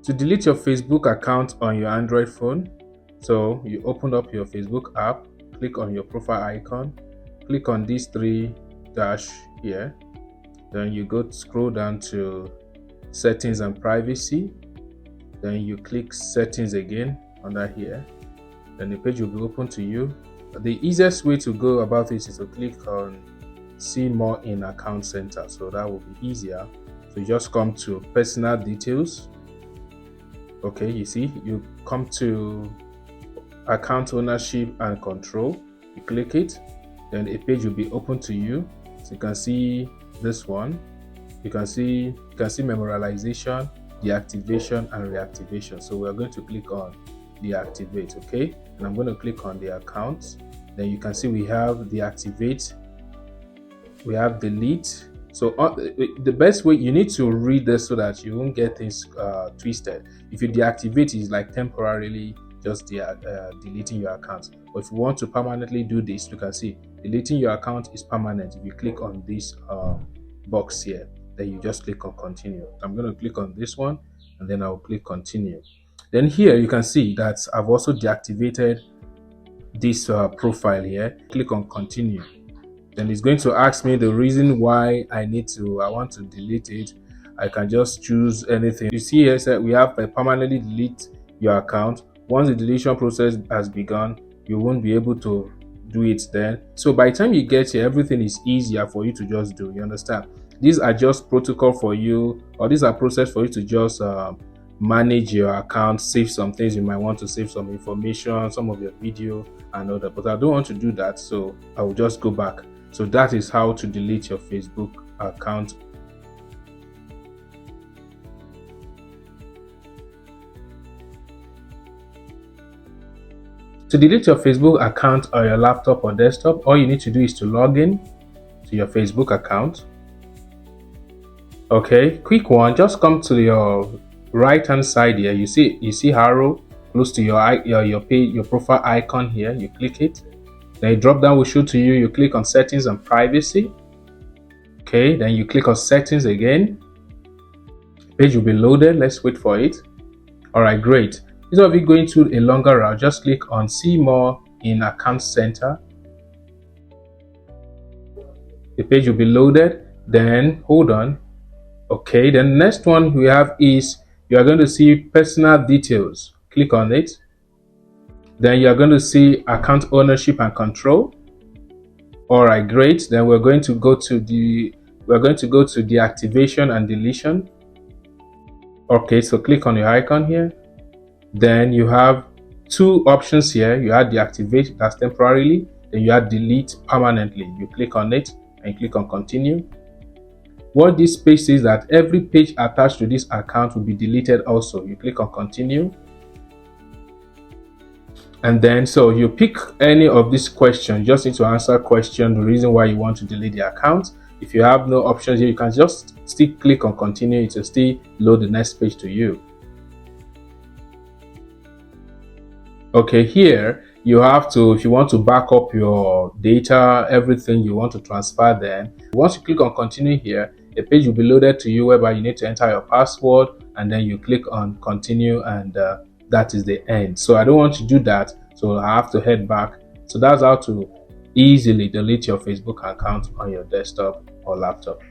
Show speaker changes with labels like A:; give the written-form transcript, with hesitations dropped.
A: To delete your Facebook account on your Android phone, so you open up your Facebook app, click on your profile icon, click on these three dash here, then you go scroll down to settings and privacy, then you click settings again under here, then the page will be open to you. The easiest way to go about this is to click on see more in account center, so that will be easier. So you just come to personal details. Okay, you see, you come to account ownership and control, you click it, then a page will be open to you. So you can see this one, you can see memorialization, deactivation and reactivation. So we're going to click on deactivate. Okay, and I'm going to click on the accounts. Then you can see we have deactivate, we have delete. So the best way, you need to read this so that you won't get things twisted. If you deactivate, it's like temporarily just deleting your account. But if you want to permanently do this, you can see deleting your account is permanent. If you click on this box here, then you just click on continue. I'm going to click on this one and then I'll click continue. Then here you can see that I've also deactivated this profile here. Click on continue. Then it's going to ask me the reason why I want to delete it. I can just choose anything. You see here, so we have a permanently delete your account. Once the deletion process has begun, you won't be able to do it then. So by the time you get here, everything is easier for you to just do. You understand? These are just protocol for you, or these are process for you to just manage your account, save some things. You might want to save some information, some of your video and all that, but I don't want to do that, so I will just go back. So that is how to delete your Facebook account. To delete your Facebook account on your laptop or desktop, all you need to do is to log in to your Facebook account. Okay, quick one, just come to your right hand side here. You see arrow close to your page, your profile icon here. You click it. Then a drop down will show to you. You click on settings and privacy. Okay, then you click on settings again. Page will be loaded. Let's wait for it. All right, great. Instead of it going through a longer route, just click on see more in account center. The page will be loaded. Then hold on. Okay, then the next one we have is you are going to see personal details. Click on it. Then you are going to see account ownership and control. All right, great. Then we're going to go to deactivation and deletion. Okay, so click on your icon here. Then you have two options here. You have deactivate, that's temporarily. Then you have delete permanently. You click on it and click on continue. What this page says that every page attached to this account will be deleted also. You click on continue. And then so you pick any of these questions. Just need to answer question, the reason why you want to delete the account. If you have no options here, you can just still click on continue. It will still load the next page to you. Okay, here you have to, if you want to back up your data, everything you want to transfer, then once you click on continue here, a page will be loaded to you whereby you need to enter your password and then you click on continue, and that is the end. So I don't want to do that, so I have to head back. So that's how to easily delete your Facebook account on your desktop or laptop.